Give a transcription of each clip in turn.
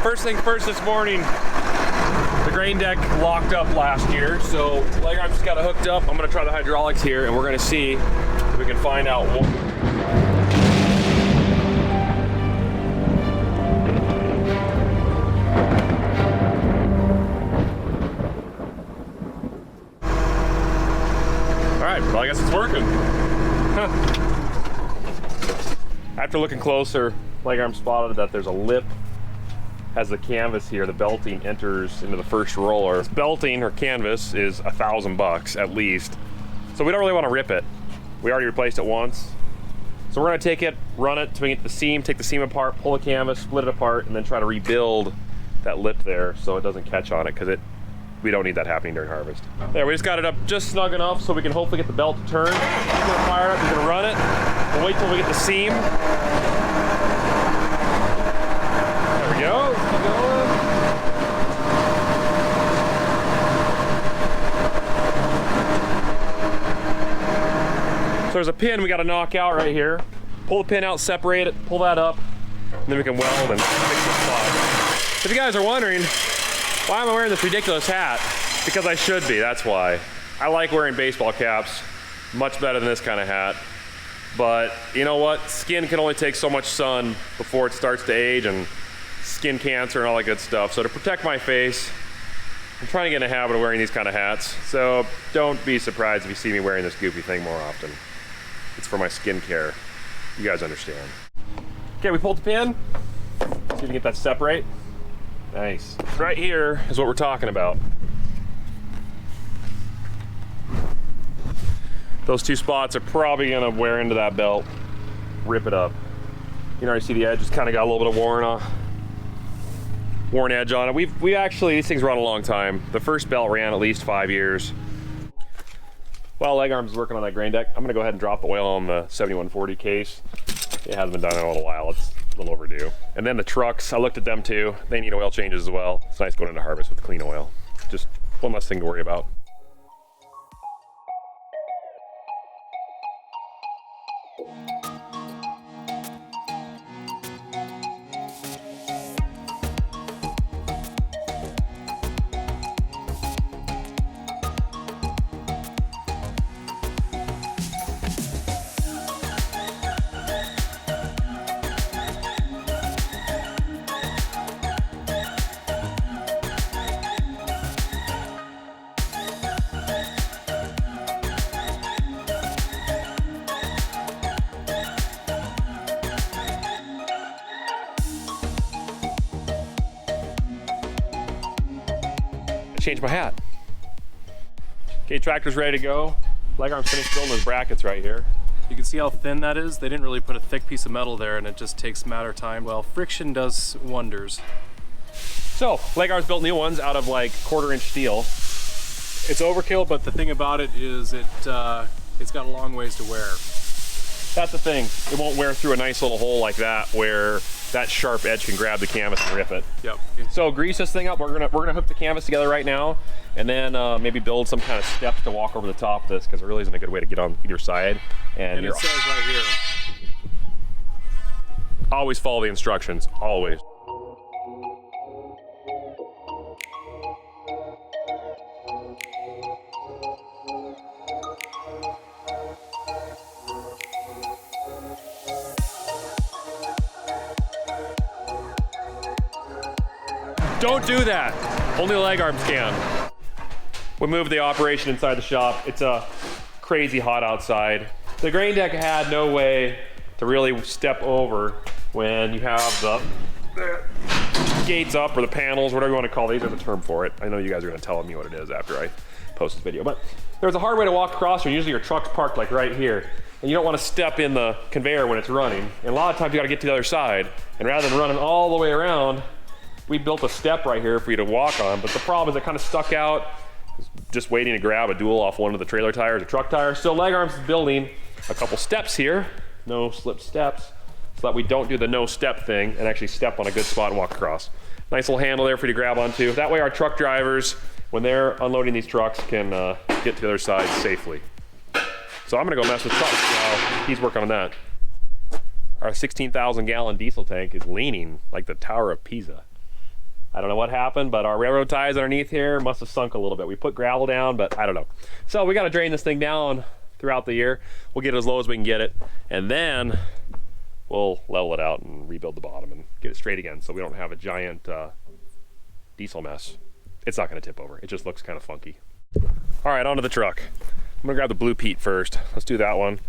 First thing first this morning, the grain deck locked up last year, so leg arms just got it hooked up. I'm gonna try the hydraulics here and we're gonna see if we can find out what. All right, well I guess it's working. After looking closer, leg arm spotted that there's a lip. Has the canvas here, the belting enters into the first roller. This belting or canvas is $1,000 at least. So we don't really want to rip it. We already replaced it once. So we're gonna take it, run it to get the seam, take the seam apart, pull the canvas, split it apart, and then try to rebuild that lip there so it doesn't catch on it, because we don't need that happening during harvest. There, we just got it up just snug enough so we can hopefully get the belt to turn. He's gonna fire it up, he's gonna run it. We'll wait till we get the seam. There we go, keep going. So there's a pin we gotta knock out right here. Pull the pin out, separate it, pull that up, and then we can weld and fix the spot. If you guys are wondering, why am I wearing this ridiculous hat? Because I should be, that's why. I like wearing baseball caps, much better than this kind of hat. But you know what? Skin can only take so much sun before it starts to age and skin cancer and all that good stuff. So to protect my face, I'm trying to get in a habit of wearing these kind of hats. So don't be surprised if you see me wearing this goofy thing more often. It's for my skin care. You guys understand. Okay, we pulled the pin. See if we can get that separate. Nice. Right here is what we're talking about. Those two spots are probably gonna wear into that belt, rip it up. You can already see the edge has kind of got a little bit of worn edge on it. We actually, these things run a long time. The first belt ran at least 5 years. While leg arms is working on that grain deck, I'm gonna go ahead and drop the oil on the 7140 case. It hasn't been done in a little while. It's a little overdue. And then the trucks, I looked at them too. They need oil changes as well. It's nice going into harvest with clean oil. Just one less thing to worry about. Change my hat. Okay, tractor's ready to go. Leg arm's finished building those brackets right here. You can see how thin that is. They didn't really put a thick piece of metal there and it just takes a matter of time. Well, friction does wonders. So, leg arms built new ones out of like 1/4-inch steel. It's overkill, but the thing about it is it's got a long ways to wear. That's the thing. It won't wear through a nice little hole like that where that sharp edge can grab the canvas and rip it. Yep. So grease this thing up. We're gonna hook the canvas together right now, and then maybe build some kind of steps to walk over the top of this, because there really isn't a good way to get on either side. And it says right here. Always follow the instructions. Always. Don't do that. Only leg arms can. We moved the operation inside the shop. It's crazy hot outside. The grain deck had no way to really step over when you have the gates up, or the panels, whatever you want to call these. There's a term for it. I know you guys are going to tell me what it is after I post this video, but there's a hard way to walk across, or usually your truck's parked like right here, and you don't want to step in the conveyor when it's running. And a lot of times you got to get to the other side, and rather than running all the way around, we built a step right here for you to walk on, but the problem is it kind of stuck out, just waiting to grab a dual off one of the trailer tires, a truck tire. So leg arms is building a couple steps here, no slip steps, so that we don't do the no step thing and actually step on a good spot and walk across. Nice little handle there for you to grab onto. That way our truck drivers, when they're unloading these trucks, can get to the other side safely. So I'm gonna go mess with trucks while he's working on that. Our 16,000 gallon diesel tank is leaning like the Tower of Pisa. I don't know what happened, but our railroad ties underneath here must have sunk a little bit. We put gravel down, but I don't know. So we got to drain this thing down throughout the year. We'll get it as low as we can get it, and then we'll level it out and rebuild the bottom and get it straight again so we don't have a giant diesel mess. It's not going to tip over. It just looks kind of funky. All right, onto the truck. I'm going to grab the blue peat first. Let's do that one.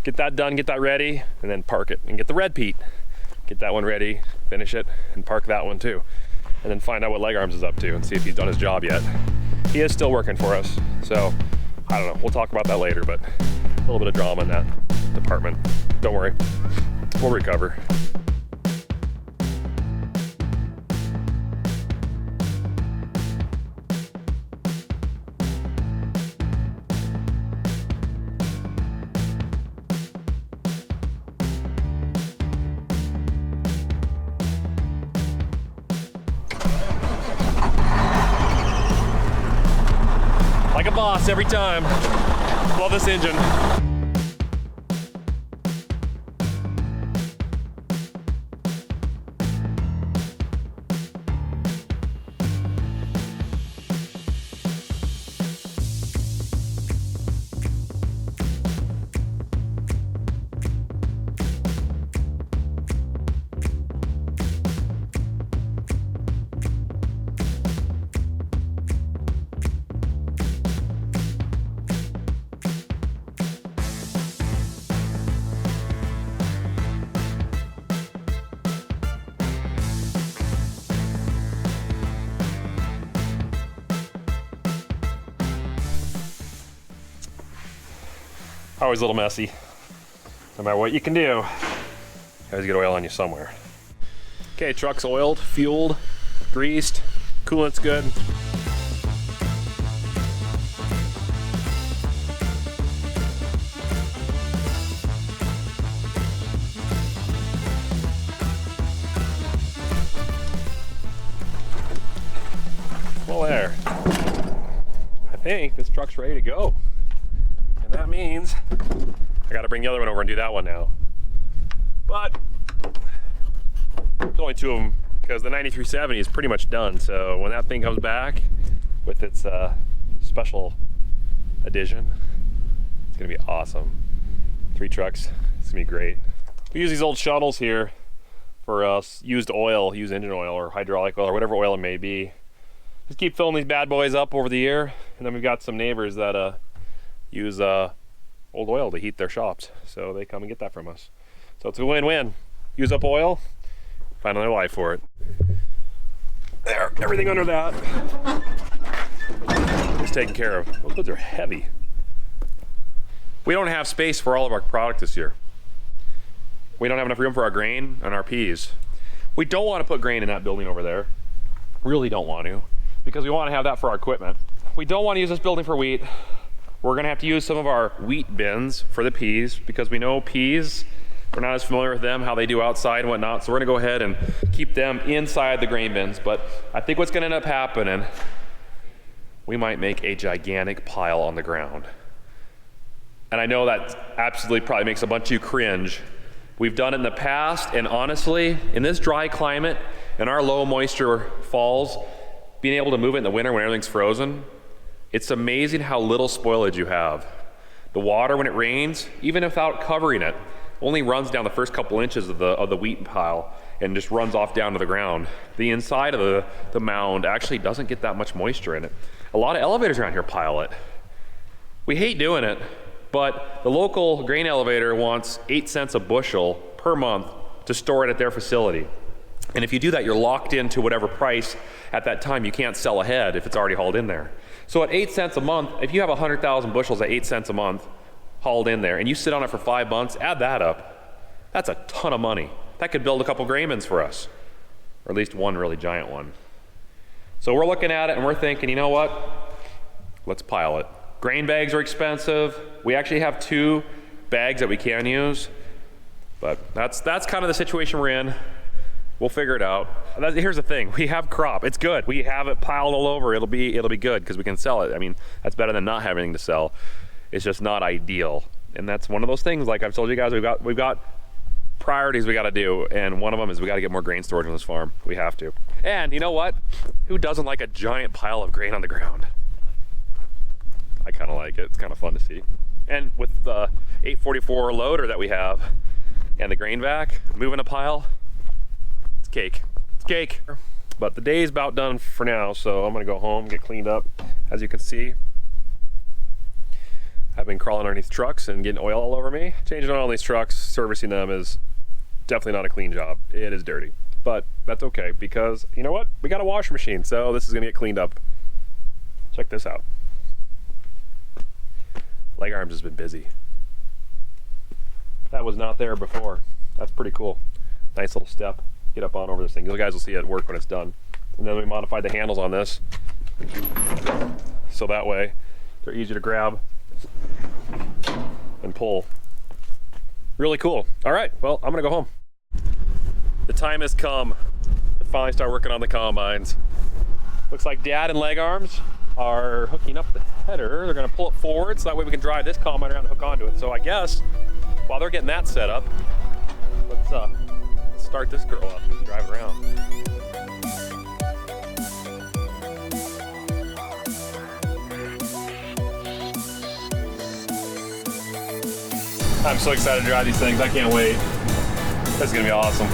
Get that done, get that ready, and then park it. And get the red peat. Get that one ready, finish it, and park that one too. And then find out what Leg Arms is up to and see if he's done his job yet. He is still working for us, so I don't know. We'll talk about that later, but a little bit of drama in that department. Don't worry, we'll recover. Like a boss every time. Love this engine. Always a little messy. No matter what you can do, you always get oil on you somewhere. Okay, truck's oiled, fueled, greased, coolant's good. Well, there. I think this truck's ready to go. And that means I gotta bring the other one over and do that one now. But there's only two of them because the 9370 is pretty much done. So when that thing comes back with its special edition, it's gonna be awesome. 3 trucks, it's gonna be great. We use these old shuttles here for used oil, used engine oil or hydraulic oil or whatever oil it may be. Just keep filling these bad boys up over the year. And then we've got some neighbors that use old oil to heat their shops, so they come and get that from us. So it's a win-win. Use up oil, find another life for it. There, everything under that is taken care of. Those goods are heavy. We don't have space for all of our product this year. We don't have enough room for our grain and our peas. We don't want to put grain in that building over there. Really don't want to, because we want to have that for our equipment. We don't want to use this building for wheat. We're gonna have to use some of our wheat bins for the peas because we know peas, we're not as familiar with them, how they do outside and whatnot. So we're gonna go ahead and keep them inside the grain bins. But I think what's gonna end up happening, we might make a gigantic pile on the ground. And I know that absolutely probably makes a bunch of you cringe. We've done it in the past, and honestly, in this dry climate, in our low moisture falls, being able to move it in the winter when everything's frozen, it's amazing how little spoilage you have. The water, when it rains, even without covering it, only runs down the first couple inches of the wheat pile and just runs off down to the ground. The inside of the mound actually doesn't get that much moisture in it. A lot of elevators around here pile it. We hate doing it, but the local grain elevator wants 8 cents a bushel per month to store it at their facility. And if you do that, you're locked into whatever price at that time. You can't sell ahead if it's already hauled in there. So at 8 cents a month, if you have 100,000 bushels at 8 cents a month hauled in there and you sit on it for 5 months, add that up, that's a ton of money. That could build a couple grain bins for us, or at least one really giant one. So we're looking at it and we're thinking, you know what? Let's pile it. Grain bags are expensive. We actually have 2 bags that we can use, but that's kind of the situation we're in. We'll figure it out. Here's the thing, we have crop, it's good. We have it piled all over, it'll be good because we can sell it. I mean, that's better than not having anything to sell. It's just not ideal. And that's one of those things, like I've told you guys, we've got priorities we got to do, and one of them is we got to get more grain storage on this farm. We have to. And you know what? Who doesn't like a giant pile of grain on the ground? I kind of like it. It's kind of fun to see. And with the 844 loader that we have and the grain vac, moving a pile, it's cake. It's cake. But the day's about done for now, so I'm gonna go home, get cleaned up. As you can see, I've been crawling underneath trucks and getting oil all over me. Changing oil on these trucks, servicing them is definitely not a clean job. It is dirty, but that's okay because you know what? We got a wash machine, so this is gonna get cleaned up. Check this out. Leg Arms has been busy. That was not there before. That's pretty cool. Nice little step. Get up on over this thing. You guys will see it at work when it's done. And then we modified the handles on this so that way they're easy to grab and pull. Really cool. All right, well, I'm gonna go home. The time has come to finally start working on the combines. Looks like Dad and Leg Arms are hooking up the header. They're gonna pull it forward so that way we can drive this combine around and hook onto it. So I guess while they're getting that set up, let's start this girl up and drive around. I'm so excited to drive these things. I can't wait. This is gonna be awesome.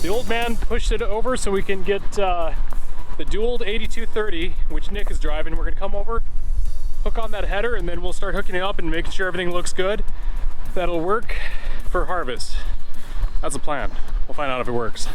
The old man pushed it over so we can get the dual 8230, which Nick is driving. We're gonna come over, hook on that header, and then we'll start hooking it up and making sure everything looks good. That'll work for harvest. That's the plan. We'll find out if it works.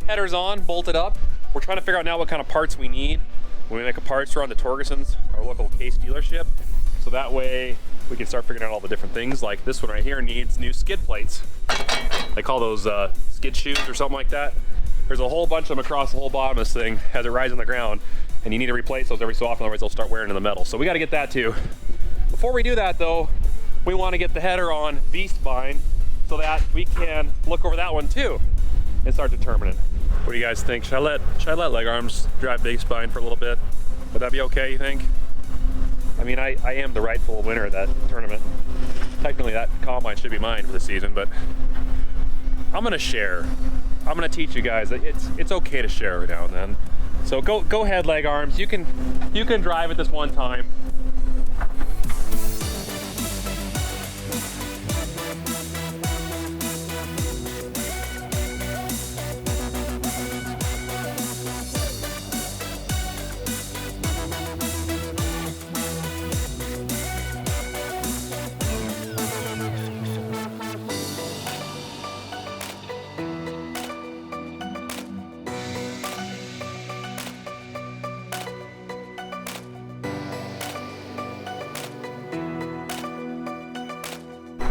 Header's on, bolted up. We're trying to figure out now what kind of parts we need when we make a parts run to Torgerson's, our local Case dealership. So that way we can start figuring out all the different things. Like this one right here needs new skid plates. They call those skid shoes or something like that. There's a whole bunch of them across the whole bottom of this thing as it rides on the ground, and you need to replace those every so often, otherwise they'll start wearing in the metal. So we got to get that too. Before we do that though, we want to get the header on Beastbine so that we can look over that one too and start determining. What do you guys think? Should I let Leg Arms drive Beastbine for a little bit? Would that be okay, you think? I mean, I am the rightful winner of that tournament. Technically that combine should be mine for the season, but I'm gonna share. I'm gonna teach you guys that it's okay to share every now and then. So go ahead, Leg Arms. You can drive it this one time.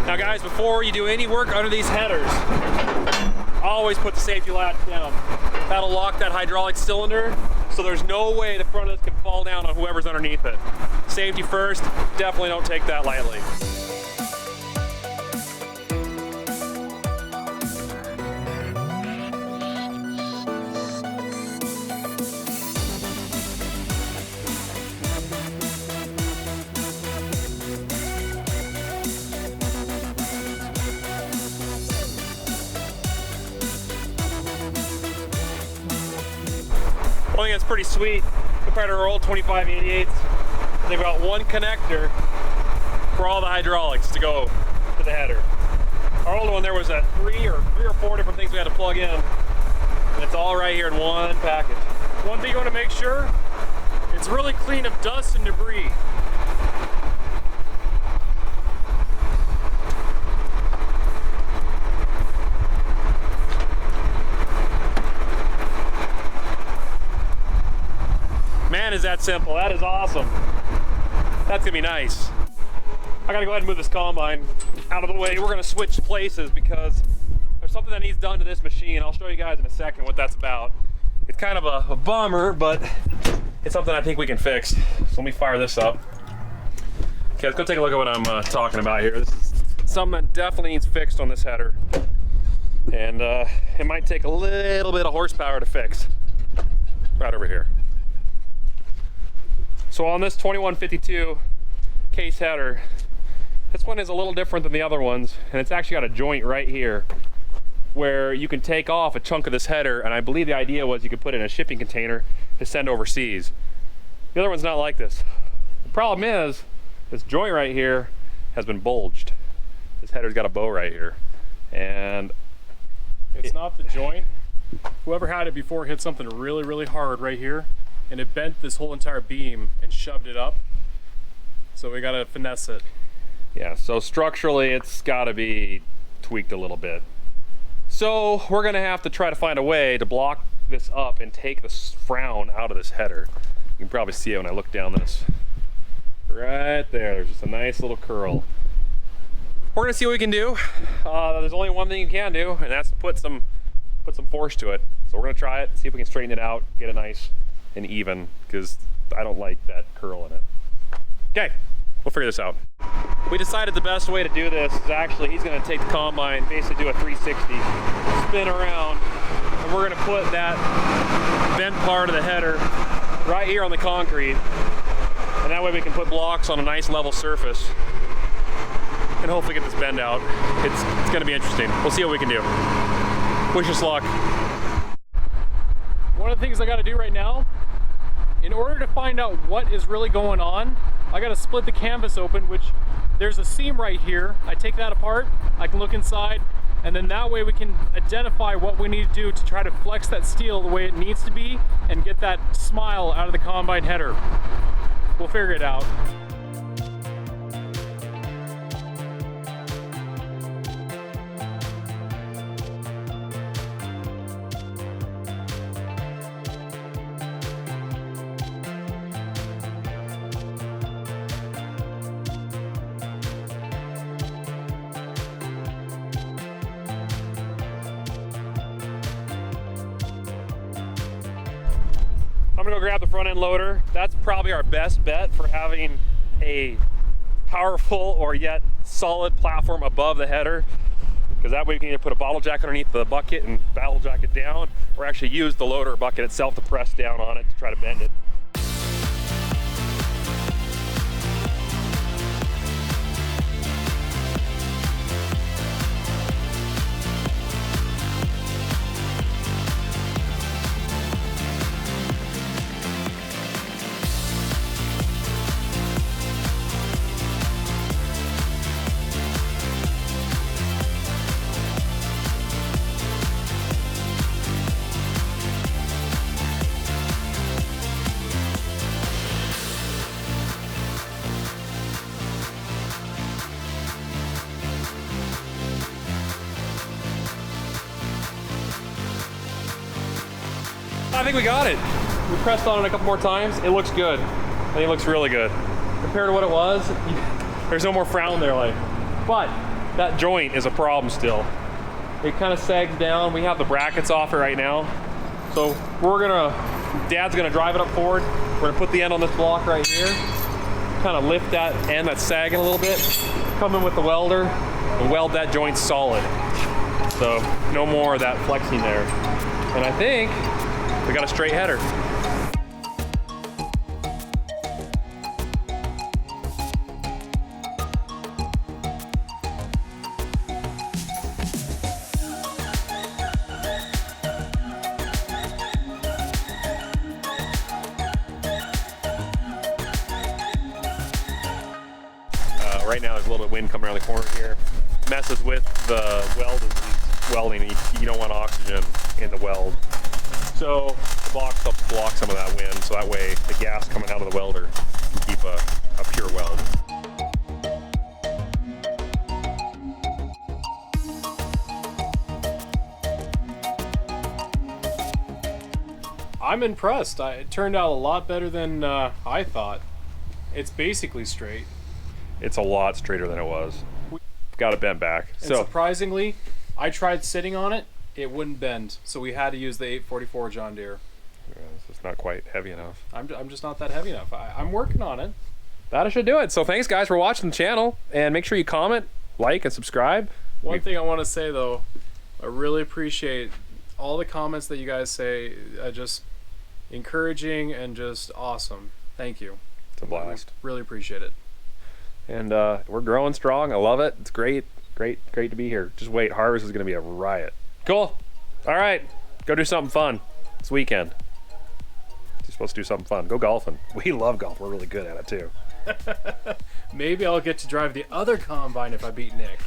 Now guys, before you do any work under these headers, always put the safety latch down. That'll lock that hydraulic cylinder, so there's no way the front of this can fall down on whoever's underneath it. Safety first, definitely don't take that lightly. think that's pretty sweet compared to our old 2588s. They've got one connector for all the hydraulics to go to the header. Our older one, there was three or four different things we had to plug in. And it's all right here in one package. One thing you want to make sure, it's really clean of dust and debris. Man, is that simple. That is awesome. That's gonna be nice. I gotta go ahead and move this combine out of the way. We're gonna switch places because there's something that needs done to this machine. I'll show you guys in a second what that's about. It's kind of a bummer, but it's something I think we can fix. So let me fire this up. Okay, let's go take a look at what I'm talking about here. This is something that definitely needs fixed on this header. And it might take a little bit of horsepower to fix. Right over here. So on this 2152 case header, this one is a little different than the other ones, and it's actually got a joint right here where you can take off a chunk of this header, and I believe the idea was you could put it in a shipping container to send overseas. The other one's not like this. The problem is, this joint right here has been bulged. This header's got a bow right here. And it's not the joint. Whoever had it before hit something really, really hard right here, and it bent this whole entire beam and shoved it up. So we gotta finesse it. Yeah, so structurally it's gotta be tweaked a little bit. So we're gonna have to try to find a way to block this up and take this frown out of this header. You can probably see it when I look down this. Right there, there's just a nice little curl. We're gonna see what we can do. There's only one thing you can do, and that's to put some force to it. So we're gonna try it, see if we can straighten it out, get it nice and even, because I don't like that curl in it. Okay, we'll figure this out. We decided the best way to do this is actually, he's gonna take the combine, basically do a 360, spin around, and we're gonna put that bent part of the header right here on the concrete. And that way we can put blocks on a nice level surface and hopefully get this bend out. It's gonna be interesting. We'll see what we can do. Wish us luck. One of the things I gotta do right now, in order to find out what is really going on, I gotta split the canvas open, which there's a seam right here. I take that apart, I can look inside, and then that way we can identify what we need to do to try to flex that steel the way it needs to be and get that smile out of the combine header. We'll figure it out. I'm gonna go grab the front end loader. That's probably our best bet for having a powerful or yet solid platform above the header, because that way we can either put a bottle jack underneath the bucket and bottle jack it down, or actually use the loader bucket itself to press down on it to try to bend it. I think we got it. We pressed on it a couple more times. It looks good. I think it looks really good. Compared to what it was, there's no more frown there, like. But that joint is a problem still. It kind of sags down. We have the brackets off it right now. So Dad's gonna drive it up forward. We're gonna put the end on this block right here. Kind of lift that end that's sagging a little bit. Come in with the welder and weld that joint solid. So no more of that flexing there. And I think we got a straight header. right now there's a little bit of wind coming around the corner here. Messes with the weld of these welding. You don't want oxygen in the weld. So the box helps block some of that wind, so that way the gas coming out of the welder can keep a pure weld. I'm impressed. It turned out a lot better than I thought. It's basically straight. It's a lot straighter than it was. Got it bent back. And surprisingly, I tried sitting on it, it wouldn't bend. So we had to use the 844 John Deere. It's not quite heavy enough. I'm just not that heavy enough. I'm working on it. That should do it. So thanks guys for watching the channel, and make sure you comment, like, and subscribe. One thing I want to say though, I really appreciate all the comments that you guys say. Just encouraging and just awesome. Thank you. It's a blast. Really appreciate it. And we're growing strong. I love it. It's great to be here. Just wait, harvest is gonna be a riot. Cool. All right, go do something fun. It's weekend. You're supposed to do something fun. Go golfing. We love golf. We're really good at it too. Maybe I'll get to drive the other combine if I beat Nick.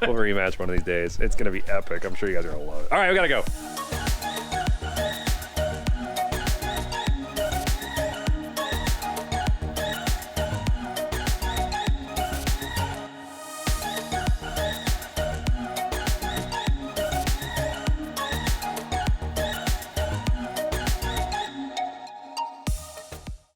We'll rematch one of these days. It's gonna be epic. I'm sure you guys are gonna love it. All right, we gotta go.